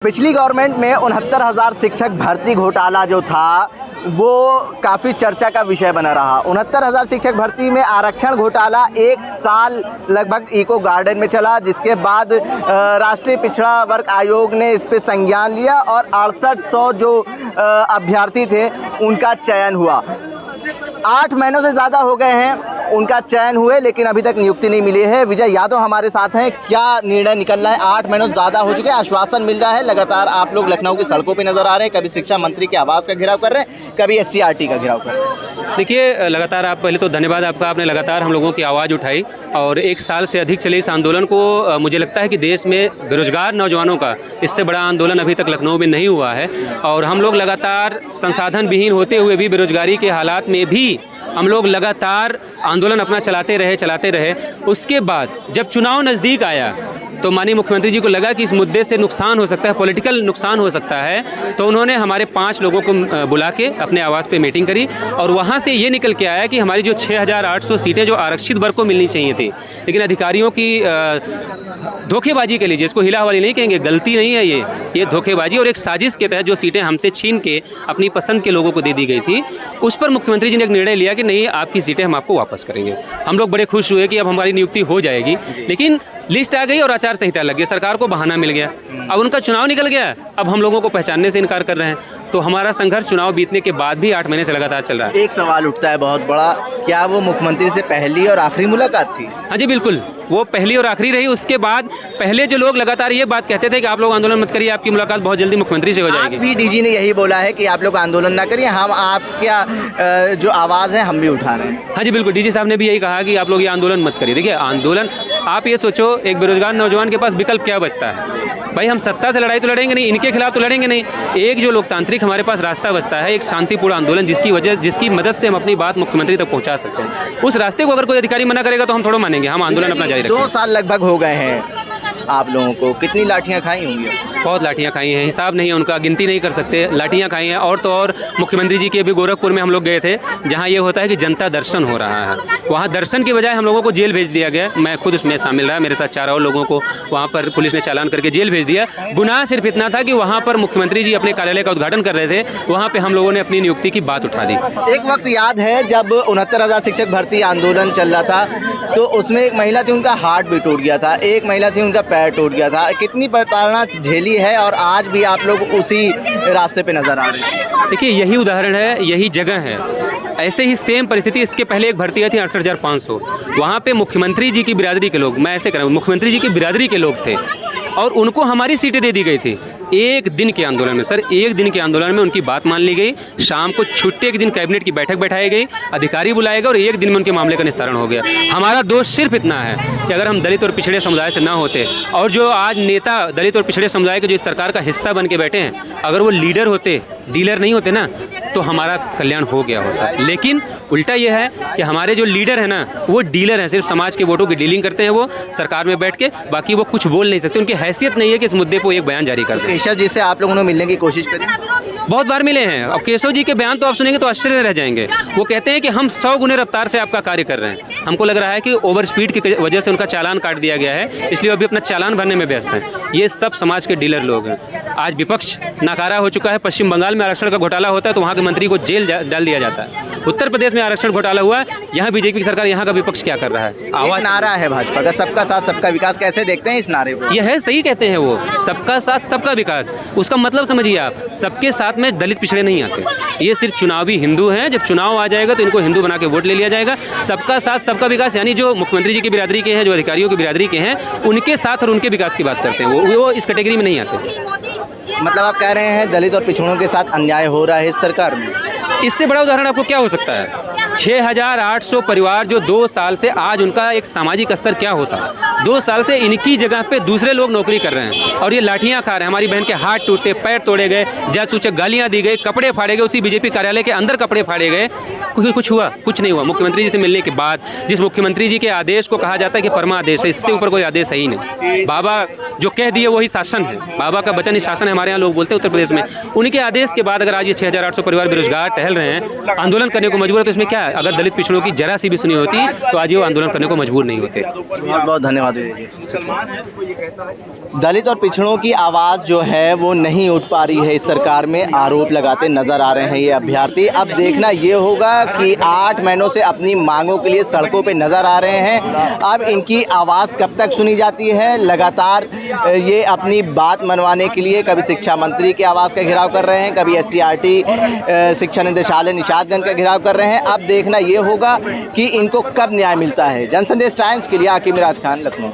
पिछली गवर्नमेंट में 69,000 शिक्षक भर्ती घोटाला जो था वो काफ़ी चर्चा का विषय बना रहा। 69,000 शिक्षक भर्ती में आरक्षण घोटाला 1 साल लगभग इको गार्डन में चला, जिसके बाद राष्ट्रीय पिछड़ा वर्ग आयोग ने इस पे संज्ञान लिया और 6800 जो अभ्यर्थी थे उनका चयन हुआ। 8 महीनों से ज़्यादा हो गए हैं उनका चयन हुए, लेकिन अभी तक नियुक्ति नहीं मिली है। विजय यादव हमारे साथ हैं। क्या निर्णय निकल रहा है? 8 महीनों ज़्यादा हो चुके हैं, आश्वासन मिल रहा है, लगातार आप लोग लखनऊ की सड़कों पे नज़र आ रहे हैं, कभी शिक्षा मंत्री के आवास का घेराव कर रहे हैं, कभी SCRT का घेराव कर रहे हैं। देखिए, लगातार आप पहले तो धन्यवाद आपका, आपने लगातार हम लोगों की आवाज़ उठाई और 1 साल से अधिक चले इस आंदोलन को। मुझे लगता है कि देश में बेरोजगार नौजवानों का इससे बड़ा आंदोलन अभी तक लखनऊ में नहीं हुआ है और हम लोग लगातार संसाधन विहीन होते हुए भी, बेरोजगारी के हालात में भी हम लोग लगातार आंदोलन अपना चलाते रहे। उसके बाद जब चुनाव नज़दीक आया तो माननीय मुख्यमंत्री जी को लगा कि इस मुद्दे से नुकसान हो सकता है, पॉलिटिकल नुकसान हो सकता है, तो उन्होंने हमारे 5 लोगों को बुला के अपने आवास पे मीटिंग करी और वहाँ से ये निकल के आया कि हमारी जो 6,800 सीटें जो आरक्षित वर्ग को मिलनी चाहिए थी, लेकिन अधिकारियों की धोखेबाजी के लिए, जिसको हिला हवाली नहीं कहेंगे, गलती नहीं है ये धोखेबाजी और एक साजिश के तहत जो सीटें हमसे छीन के अपनी पसंद के लोगों को दे दी गई थी, उस पर मुख्यमंत्री जी ने एक निर्णय लिया कि नहीं, आपकी सीटें हम आपको वापस करेंगे। हम लोग बड़े खुश हुए कि अब हमारी नियुक्ति हो जाएगी, लेकिन लिस्ट आ गई और आचार संहिता लग गई, सरकार को बहाना मिल गया। अब उनका चुनाव निकल गया, अब हम लोगों को पहचानने से इनकार कर रहे हैं। तो हमारा संघर्ष चुनाव बीतने के बाद भी 8 महीने से लगातार चल रहा है। एक सवाल उठता है बहुत बड़ा, क्या वो मुख्यमंत्री से पहली और आखिरी मुलाकात थी? हाँ जी, बिल्कुल, वो पहली और आखिरी रही। उसके बाद पहले जो लोग लगातार ये बात कहते थे कि आप लोग आंदोलन मत करिए, आपकी मुलाकात बहुत जल्दी मुख्यमंत्री से हो जाएगी। भी DG ने यही बोला है कि आप लोग आंदोलन ना करिए, हम आपका जो आवाज़ है हम भी उठा रहे हैं। हाँ जी, बिल्कुल, DG साहब ने भी यही कहा कि आप लोग ये आंदोलन मत करिए। देखिए, आंदोलन, आप ये सोचो, एक बेरोजगार नौजवान के पास विकल्प क्या बचता है? भाई, हम सत्ता से लड़ाई तो लड़ेंगे नहीं, इनके खिलाफ तो लड़ेंगे नहीं। एक जो लोकतांत्रिक हमारे पास रास्ता बचता है, एक शांतिपूर्ण आंदोलन, जिसकी मदद से हम अपनी बात मुख्यमंत्री तक पहुंचा सकते हैं। उस रास्ते को अगर कोई अधिकारी मना करेगा तो हम थोड़ा मानेंगे, हम आंदोलन अपना जारी रखेंगे। 2 साल लगभग हो गए हैं आप लोगों को, कितनी लाठियां खाई होंगी? बहुत लाठियां खाई हैं, हिसाब नहीं है उनका, गिनती नहीं कर सकते, लाठियां खाई हैं। और तो और मुख्यमंत्री जी के अभी गोरखपुर में हम लोग गए थे, जहां ये होता है कि जनता दर्शन हो रहा है, वहां दर्शन की बजाय हम लोगों को जेल भेज दिया गया। मैं खुद उसमें शामिल रहा, मेरे साथ 4 और लोगों को वहाँ पर पुलिस ने चालान करके जेल भेज दिया। गुनाह सिर्फ इतना था कि वहाँ पर मुख्यमंत्री जी अपने कार्यालय का उद्घाटन कर रहे थे, वहाँ पर हम लोगों ने अपनी नियुक्ति की बात उठा दी। एक वक्त याद है जब 69,000 शिक्षक भर्ती आंदोलन चल रहा था, तो उसमें एक महिला थी, उनका हार्ट भी टूट गया था, एक महिला थी, उनका पैर टूट गया था। कितनी प्रताड़ना झेली है और आज भी आप लोग उसी रास्ते पे नजर आ रहे हैं। देखिए, यही उदाहरण है, यही जगह है। ऐसे ही सेम परिस्थिति, इसके पहले एक भर्ती आई थी 68,500, वहाँ पे मुख्यमंत्री जी की बिरादरी के लोग, मैं ऐसे कह रहा हूँ, मुख्यमंत्री जी की बिरादरी के लोग थे और उनको हमारी सीटें दे दी गई थी। 1 दिन के आंदोलन में, सर 1 दिन के आंदोलन में उनकी बात मान ली गई। शाम को छुट्टी के दिन कैबिनेट की बैठक बैठाई गई, अधिकारी बुलाए गए और 1 दिन में उनके मामले का निस्तारण हो गया। हमारा दोष सिर्फ इतना है कि अगर हम दलित और पिछड़े समुदाय से ना होते और जो आज नेता दलित और पिछड़े समुदाय के जो इस सरकार का हिस्सा बन के बैठे हैं, अगर वो लीडर होते, डीलर नहीं होते ना, तो हमारा कल्याण हो गया होता। लेकिन उल्टा ये है कि हमारे जो लीडर हैं ना, वो डीलर हैं, सिर्फ समाज के वोटों की डीलिंग करते हैं वो सरकार में बैठ के, बाकी वो कुछ बोल नहीं सकते, उनकी हैसियत नहीं है कि इस मुद्दे पर एक बयान जारी कर दें। केशव जी से आप लोगों ने मिलने की कोशिश करी? बहुत बार मिले हैं। अब केशव जी के बयान तो आप सुनेंगे तो आश्चर्य रह जाएंगे। वो कहते हैं कि हम 100 गुने रफ्तार से आपका कार्य कर रहे हैं। हमको लग रहा है कि ओवर स्पीड की वजह से उनका चालान काट दिया गया है, इसलिए अभी अपना चालान भरने में व्यस्त हैं। ये सब समाज के डीलर लोग हैं। आज विपक्ष नाकारा हो चुका है। पश्चिम बंगाल में आरक्षण का घोटाला होता है तो वहाँ के मंत्री को जेल डाल दिया जाता है। उत्तर प्रदेश में आरक्षण घोटाला हुआ है, यहाँ BJP की सरकार, यहाँ का विपक्ष क्या कर रहा है? आवाज नारा है भाजपा का, सबका साथ सबका विकास, कैसे देखते हैं इस नारे को? यह है, सही कहते हैं वो, सबका साथ सबका विकास। उसका मतलब समझिए आप, सबके साथ में दलित पिछड़े नहीं आते। ये सिर्फ चुनावी हिंदू हैं, जब चुनाव आ जाएगा तो इनको हिंदू बना के वोट ले लिया जाएगा। सबका साथ सबका विकास यानी जो मुख्यमंत्री जी की बिरादरी के हैं, जो अधिकारियों की बिरादरी के हैं, उनके साथ और उनके विकास की बात करते हैं, वो इस कैटेगरी में नहीं आते। मतलब आप कह रहे हैं दलित और पिछड़ों के साथ अन्याय हो रहा है इस सरकार में? इससे बड़ा उदाहरण आपको क्या हो सकता है? 6,800 परिवार जो 2 साल से, आज उनका एक सामाजिक स्तर क्या होता है? 2 साल से इनकी जगह पे दूसरे लोग नौकरी कर रहे हैं और ये लाठियां खा रहे हैं। हमारी बहन के हाथ टूटे, पैर तोड़े गए, जासूचक गालियां दी गई, कपड़े फाड़े गए, उसी BJP कार्यालय के अंदर कपड़े फाड़े गए। कुछ हुआ? कुछ नहीं हुआ। मुख्यमंत्री जी से मिलने के बाद जिस मुख्यमंत्री जी के आदेश को कहा जाता है कि परमादेश है, इससे ऊपर कोई आदेश है ही नहीं। बाबा जो कह दिए वही शासन है, बाबा का वचन ही शासन है, हमारे यहाँ लोग बोलते हैं उत्तर प्रदेश में। उनके आदेश के बाद अगर आज ये 6800 परिवार बेरोजगार टहल रहे हैं, आंदोलन करने को मजबूर है, तो इसमें क्या है? अगर दलित पिछड़ों की जरा सी भी सुनी होती तो आज ये वो आंदोलन करने को मजबूर नहीं होते। बहुत बहुत धन्यवाद जी। दलित और पिछड़ों की आवाज़ जो है वो नहीं उठ पा रही है इस सरकार में, आरोप लगाते नजर आ रहे हैं ये अभ्यर्थी। अब देखना ये होगा कि 8 महीनों से अपनी मांगों के लिए सड़कों पे नजर आ रहे हैं, अब इनकी आवाज़ कब तक सुनी जाती है। लगातार ये अपनी बात मनवाने के लिए कभी शिक्षा मंत्री के आवास का घेराव कर रहे हैं, कभी SCRT शिक्षा निदेशालय निशादगंज का घेराव कर रहे हैं। अब देखना ये होगा कि इनको कब न्याय मिलता है। जनसंदेश टाइम्स के लिए आकिब मिराज खान, लखनऊ।